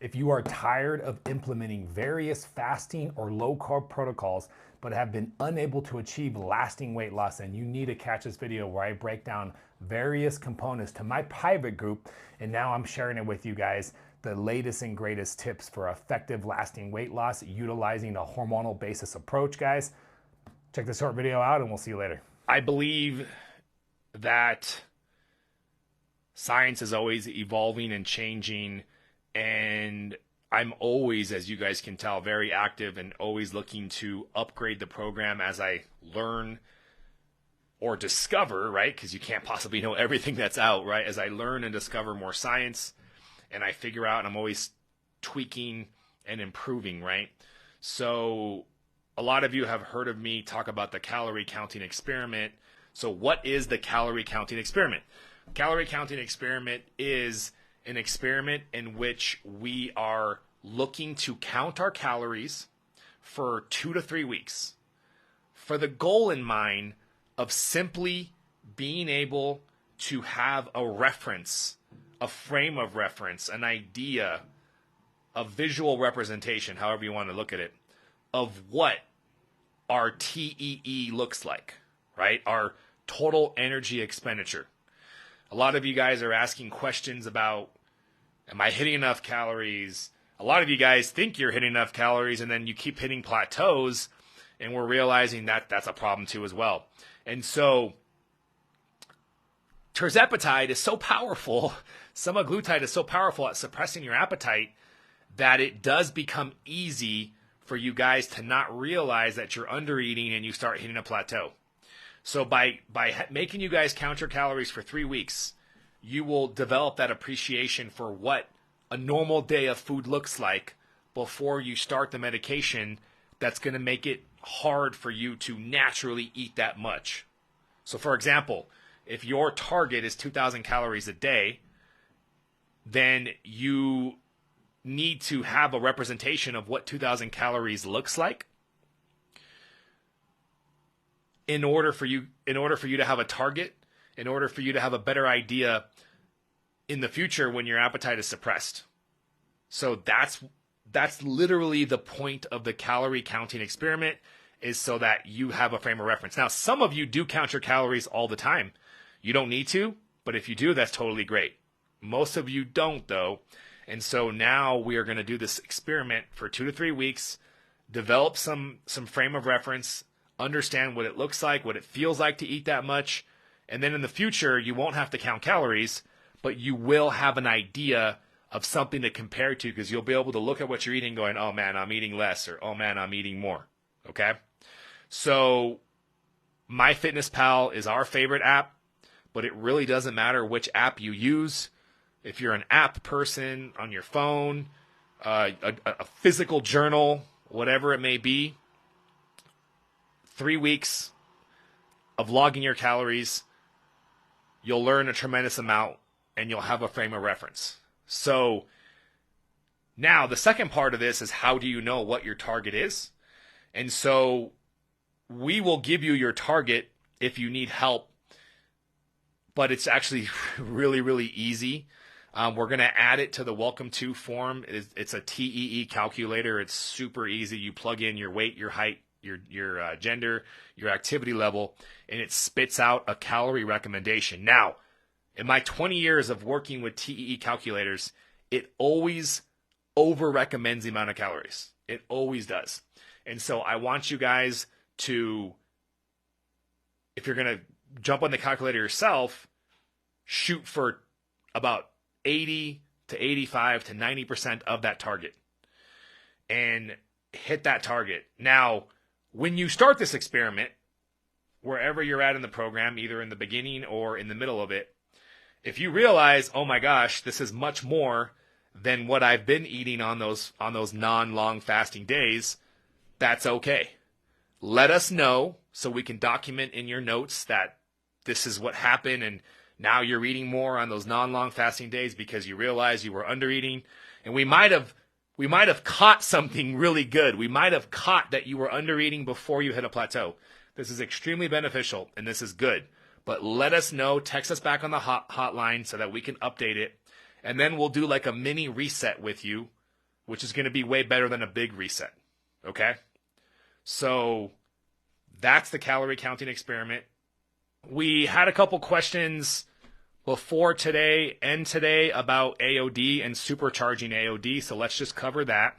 If you are tired of implementing various fasting or low carb protocols, but have been unable to achieve lasting weight loss, then you need to catch this video where I break down various components to my private group. And now I'm sharing it with you guys, the latest and greatest tips for effective lasting weight loss utilizing a hormonal basis approach, guys. Check this short video out and we'll see you later. I believe that science is always evolving and changing, and I'm always, as you guys can tell, very active and always looking to upgrade the program as I learn or discover, right? Because you can't possibly know everything that's out, right? As I learn and discover more science and I figure out, and I'm always tweaking and improving, right? So a lot of you have heard of me talk about the calorie counting experiment. So what is the calorie counting experiment? Calorie counting experiment is an experiment in which we are looking to count our calories for 2 to 3 weeks for the goal in mind of simply being able to have a reference, a frame of reference, an idea, a visual representation, however you want to look at it, of what our TEE looks like, right? Our total energy expenditure. A lot of you guys are asking questions about, am I hitting enough calories? A lot of you guys think you're hitting enough calories and then you keep hitting plateaus, and we're realizing that that's a problem too as well. And so tirzepatide is so powerful, semaglutide is so powerful at suppressing your appetite that it does become easy for you guys to not realize that you're undereating and you start hitting a plateau. So by making you guys count your calories for 3 weeks, you will develop that appreciation for what a normal day of food looks like before you start the medication that's going to make it hard for you to naturally eat that much. So for example, if your target is 2,000 calories a day, then you need to have a representation of what 2,000 calories looks like in order for you to have a target, in order for you to have a better idea in the future when your appetite is suppressed. So that's literally the point of the calorie counting experiment, is so that you have a frame of reference. Now, some of you do count your calories all the time. You don't need to, but if you do, that's totally great. Most of you don't, though. And so now we are going to do this experiment for 2 to 3 weeks, develop some frame of reference, understand what it looks like, what it feels like to eat that much. And then in the future, you won't have to count calories, but you will have an idea of something to compare to, because you'll be able to look at what you're eating going, oh man, I'm eating less, or oh man, I'm eating more. Okay? So MyFitnessPal is our favorite app, but it really doesn't matter which app you use. If you're an app person on your phone, a physical journal, whatever it may be, 3 weeks of logging your calories, you'll learn a tremendous amount and you'll have a frame of reference. So now the second part of this is, how do you know what your target is? And so we will give you your target if you need help, but it's actually really, really easy. We're going to add it to the Welcome To form. It's a TEE calculator. It's super easy. You plug in your weight, your height, your gender, your activity level, and it spits out a calorie recommendation. Now, in my 20 years of working with TEE calculators, it always over-recommends the amount of calories. It always does. And so I want you guys to, if you're going to jump on the calculator yourself, shoot for about 80 to 85 to 90% of that target and hit that target. Now, when you start this experiment, wherever you're at in the program, either in the beginning or in the middle of it, if you realize, oh my gosh, this is much more than what I've been eating on those non-long fasting days, that's okay. Let us know so we can document in your notes that this is what happened, and now you're eating more on those non-long fasting days because you realize you were undereating. And we might have caught something really good. We might have caught that you were undereating before you hit a plateau. This is extremely beneficial and this is good. But let us know, text us back on the hotline so that we can update it. And then we'll do like a mini reset with you which is going to be way better than a big reset. Okay? So that's the calorie counting experiment. We had a couple questions before today and today about AOD and supercharging AOD, so let's just cover that.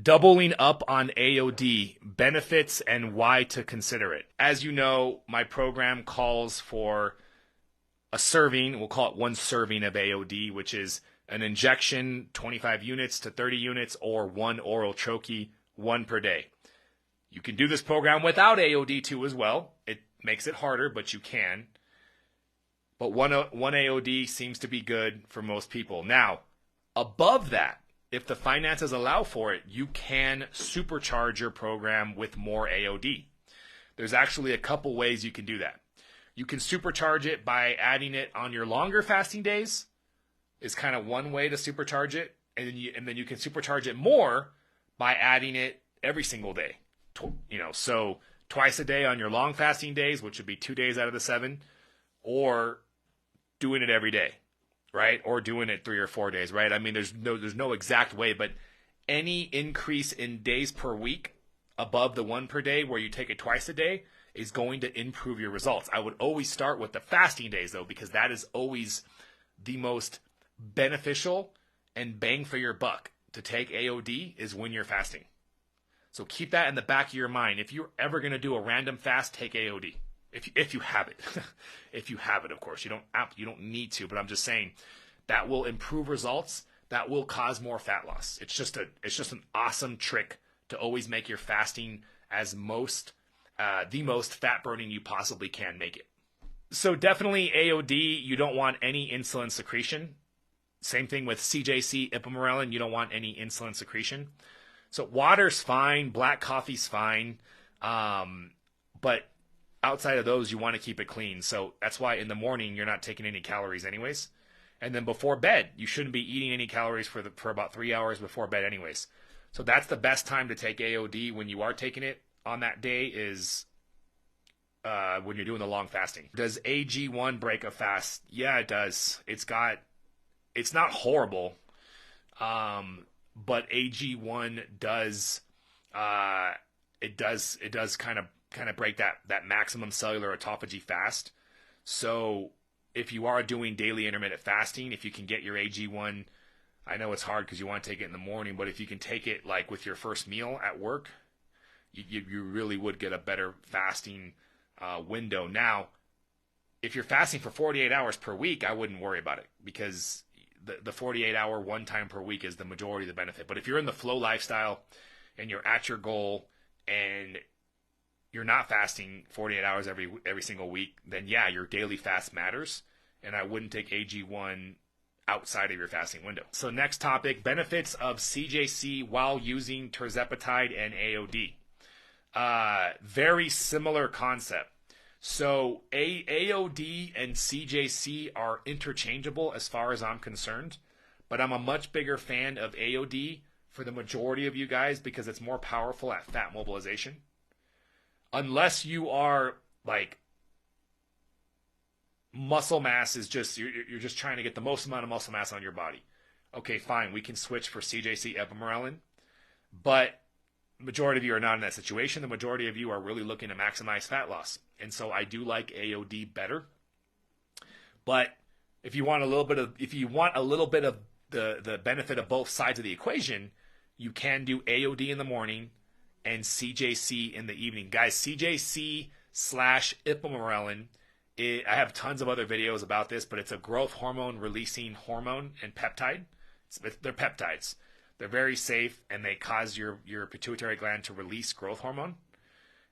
Doubling up on AOD, benefits and why to consider it. As you know, my program calls for a serving, we'll call it 1 serving of AOD, which is an injection, 25 units to 30 units, or 1 oral troche, 1 per day. You can do this program without AOD too as well. It makes it harder, but you can. But one AOD seems to be good for most people. Now, above that, if the finances allow for it, you can supercharge your program with more AOD. There's actually a couple ways you can do that. You can supercharge it by adding it on your longer fasting days. Is kind of one way to supercharge it. And then you can supercharge it more by adding it every single day. So twice a day on your long fasting days, which would be 2 days out of the 7, or doing it every day, right? Or doing it 3 or 4 days, right? I mean, there's no exact way, but any increase in days per week above the 1 per day where you take it twice a day is going to improve your results. I would always start with the fasting days though, because that is always the most beneficial and bang for your buck to take AOD is when you're fasting. So keep that in the back of your mind. If you're ever going to do a random fast, take AOD. If you have it. If you have it, of course. You don't need to, but I'm just saying that will improve results. That will cause more fat loss. It's just an awesome trick to always make your fasting as the most fat burning you possibly can make it. So definitely AOD, you don't want any insulin secretion. Same thing with CJC, ipamorelin, you don't want any insulin secretion. So water's fine, black coffee's fine, but outside of those, you want to keep it clean. So that's why in the morning, you're not taking any calories anyways. And then before bed, you shouldn't be eating any calories for about 3 hours before bed anyways. So that's the best time to take AOD when you are taking it on that day is when you're doing the long fasting. Does AG1 break a fast? Yeah, it does. It's not horrible, but AG1 does it does kind of break that maximum cellular autophagy fast. So if you are doing daily intermittent fasting, if you can get your AG1, I know it's hard because you want to take it in the morning, but if you can take it like with your first meal at work, you really would get a better fasting window. Now, if you're fasting for 48 hours per week, I wouldn't worry about it because the 48-hour one time per week is the majority of the benefit. But if you're in the flow lifestyle and you're at your goal and you're not fasting 48 hours every single week, then yeah, your daily fast matters. And I wouldn't take AG1 outside of your fasting window. So next topic, benefits of CJC while using tirzepatide and AOD. Very similar concept. So AOD and CJC are interchangeable as far as I'm concerned, but I'm a much bigger fan of AOD for the majority of you guys because it's more powerful at fat mobilization. Unless you are like muscle mass is just, you're just trying to get the most amount of muscle mass on your body. Okay, fine, we can switch for CJC ipamorelin, but majority of you are not in that situation. The majority of you are really looking to maximize fat loss. And so I do like AOD better. But if you want a little bit of the benefit of both sides of the equation, you can do AOD in the morning and CJC in the evening. Guys, CJC / ipamorelin, I have tons of other videos about this, but it's a growth hormone releasing hormone and peptide. They're peptides. They're very safe, and they cause your pituitary gland to release growth hormone.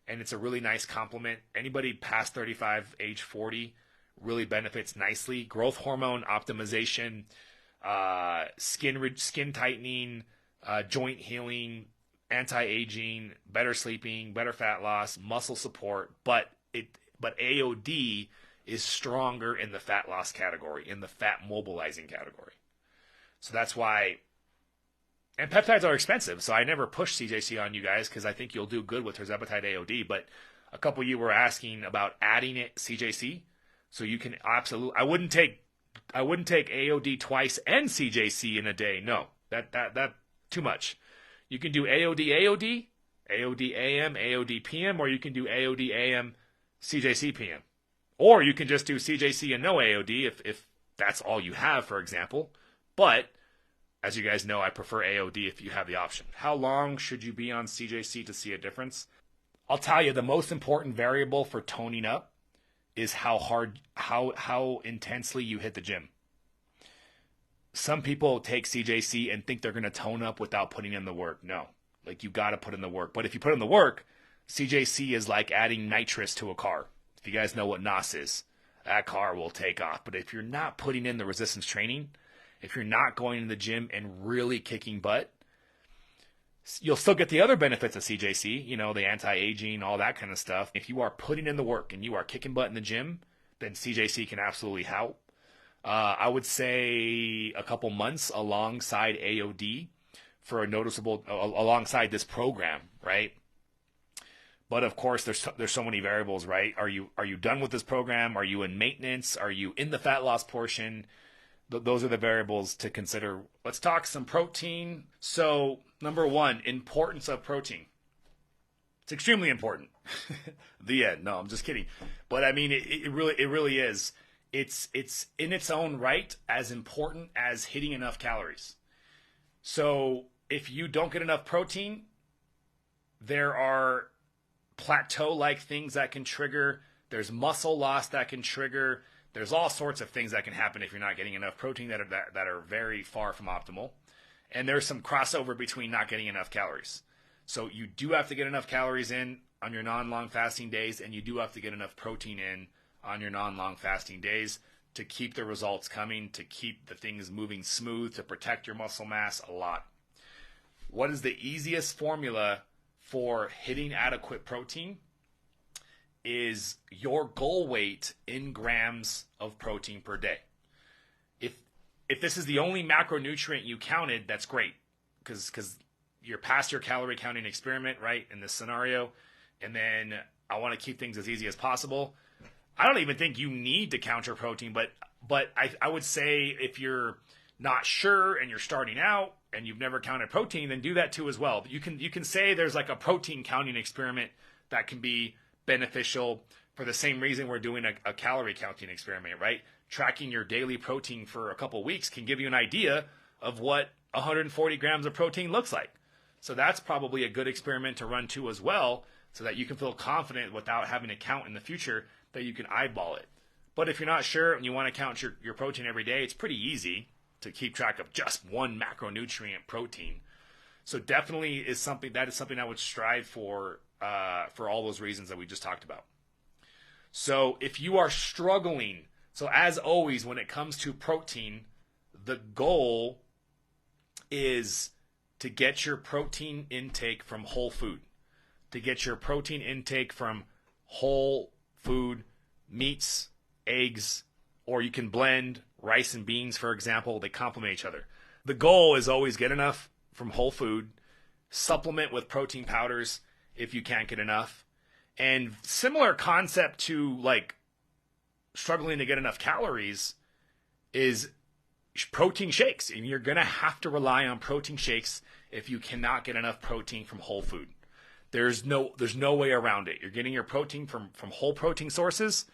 And it's a really nice complement. Anybody past 35, age 40, really benefits nicely. Growth hormone optimization, skin tightening, joint healing, anti-aging, better sleeping, better fat loss, muscle support. But AOD is stronger in the fat loss category, in the fat mobilizing category. So that's why. And peptides are expensive, so I never push CJC on you guys because I think you'll do good with tirzepatide AOD. But a couple of you were asking about adding it CJC, so you can absolutely. I wouldn't take AOD twice and CJC in a day. No, Too much. You can do AOD AOD, AOD AM, AOD PM, or you can do AOD AM, CJC PM. Or you can just do CJC and no AOD if that's all you have, for example. But as you guys know, I prefer AOD if you have the option. How long should you be on CJC to see a difference? I'll tell you, the most important variable for toning up is how intensely you hit the gym. Some people take CJC and think they're going to tone up without putting in the work. No, like you got to put in the work. But if you put in the work, CJC is like adding nitrous to a car. If you guys know what NOS is, that car will take off. But if you're not putting in the resistance training, if you're not going to the gym and really kicking butt, you'll still get the other benefits of CJC, you know, the anti-aging, all that kind of stuff. If you are putting in the work and you are kicking butt in the gym, then CJC can absolutely help. I would say a couple months alongside AOD for a noticeable, alongside this program, right? But of course, there's so many variables, right? Are you done with this program? Are you in maintenance? Are you in the fat loss portion? Those are the variables to consider. Let's talk some protein. So, number one, importance of protein. It's extremely important. The end. No, I'm just kidding. But I mean, it really is. It's in its own right as important as hitting enough calories. So if you don't get enough protein, there are plateau-like things that can trigger. There's muscle loss that can trigger. There's all sorts of things that can happen if you're not getting enough protein that are very far from optimal. And there's some crossover between not getting enough calories. So you do have to get enough calories in on your non-long fasting days, and you do have to get enough protein in on your non-long fasting days to keep the results coming, to keep the things moving smooth, to protect your muscle mass a lot. What is the easiest formula for hitting adequate protein? Is your goal weight in grams of protein per day. If this is the only macronutrient you counted, that's great, because you're past your calorie counting experiment, right, in this scenario, and then I want to keep things as easy as possible. I don't even think you need to count your protein, but I would say if you're not sure and you're starting out and you've never counted protein, then do that too as well. You can say there's like a protein counting experiment that can be beneficial for the same reason we're doing a calorie counting experiment, right? Tracking your daily protein for a couple weeks can give you an idea of what 140 grams of protein looks like. So that's probably a good experiment to run too as well, so that you can feel confident without having to count in the future that you can eyeball it. But if you're not sure and you want to count your protein every day, it's pretty easy to keep track of just one macronutrient protein. So definitely is something I would strive for all those reasons that we just talked about. So if you are struggling, so as always, when it comes to protein, the goal is to get your protein intake from whole food, to get your protein intake from whole food, meats, eggs, or you can blend rice and beans, for example. They complement each other. The goal is always get enough from whole food, supplement with protein powders if you can't get enough. And similar concept to like struggling to get enough calories is protein shakes. And you're going to have to rely on protein shakes if you cannot get enough protein from whole food. There's no way around it. You're getting your protein from whole protein sources.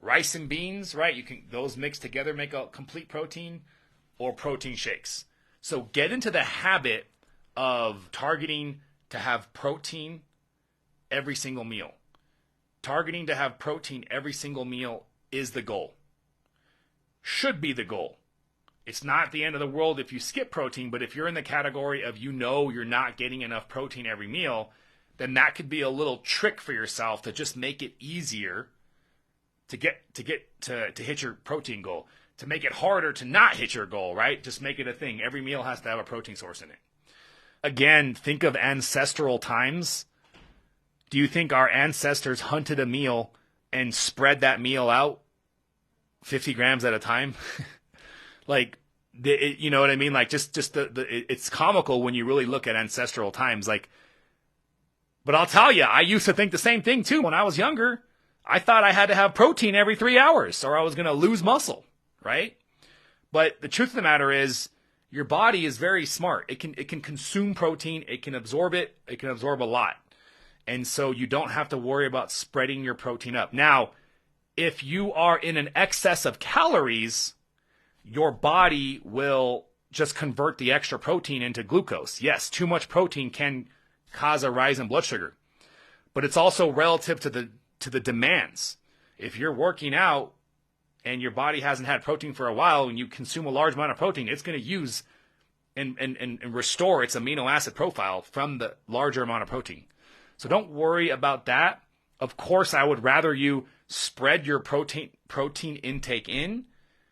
Rice and beans, right? Those mixed together make a complete protein, or protein shakes. So get into the habit of targeting to have protein every single meal. Targeting to have protein every single meal is the goal. Should be the goal. It's not the end of the world if you skip protein, but if you're in the category of you're not getting enough protein every meal, then that could be a little trick for yourself to just make it easier to hit your protein goal. To make it harder to not hit your goal, right? Just make it a thing. Every meal has to have a protein source in it. Again, think of ancestral times. Do you think our ancestors hunted a meal and spread that meal out 50 grams at a time? Like, you know what I mean? Like, it's comical when you really look at ancestral times. Like, but I'll tell you, I used to think the same thing too when I was younger. I thought I had to have protein every 3 hours or I was going to lose muscle, right? But the truth of the matter is, your body is very smart. It can consume protein, it can absorb it, it can absorb a lot. And so you don't have to worry about spreading your protein up. Now, if you are in an excess of calories, your body will just convert the extra protein into glucose. Yes, too much protein can cause a rise in blood sugar, but it's also relative to the demands. If you're working out and your body hasn't had protein for a while and you consume a large amount of protein, it's going to use and restore its amino acid profile from the larger amount of protein. So don't worry about that. Of course, I would rather you spread your protein intake in,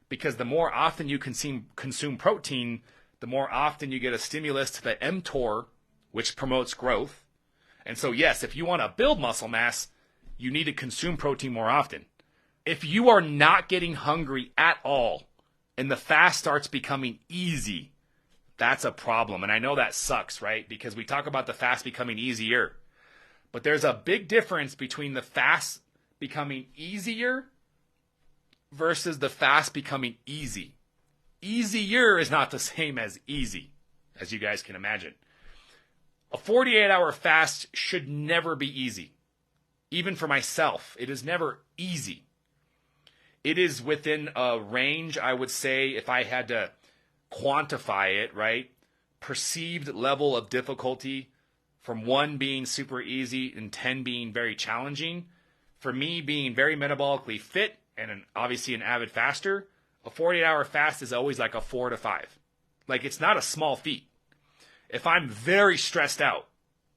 because the more often you consume protein, the more often you get a stimulus to the mTOR, which promotes growth. And so yes, if you want to build muscle mass, you need to consume protein more often. If you are not getting hungry at all and the fast starts becoming easy, that's a problem. And I know that sucks, right? Because we talk about the fast becoming easier. But there's a big difference between the fast becoming easier versus the fast becoming easy. Easier is not the same as easy, as you guys can imagine. A 48-hour fast should never be easy. Even for myself, it is never easy. It is within a range, I would say, if I had to quantify it, right? Perceived level of difficulty, from 1 being super easy and 10 being very challenging. For me, being very metabolically fit and obviously an avid faster, a 48-hour fast is always like a 4 to 5. Like, it's not a small feat. If I'm very stressed out,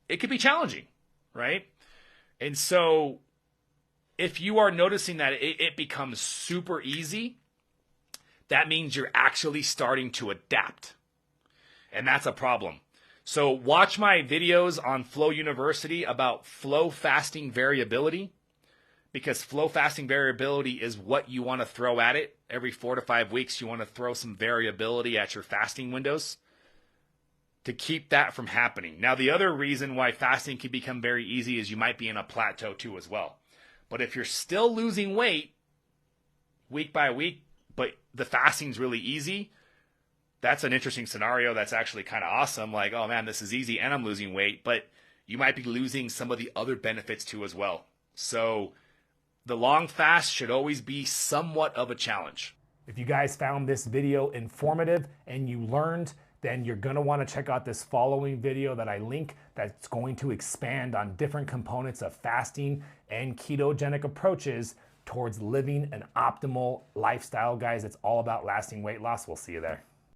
it could be challenging, right? And so if you are noticing that it becomes super easy, that means you're actually starting to adapt. And that's a problem. So watch my videos on Flow University about flow fasting variability, because flow fasting variability is what you want to throw at it. Every 4 to 5 weeks, you want to throw some variability at your fasting windows to keep that from happening. Now, the other reason why fasting can become very easy is you might be in a plateau too as well. But if you're still losing weight week by week, but the fasting's really easy, that's an interesting scenario. That's actually kind of awesome. Like, oh man, this is easy and I'm losing weight, but you might be losing some of the other benefits too as well. So the long fast should always be somewhat of a challenge. If you guys found this video informative and you learned, then you're going to want to check out this following video that I link that's going to expand on different components of fasting and ketogenic approaches towards living an optimal lifestyle, guys. It's all about lasting weight loss. We'll see you there.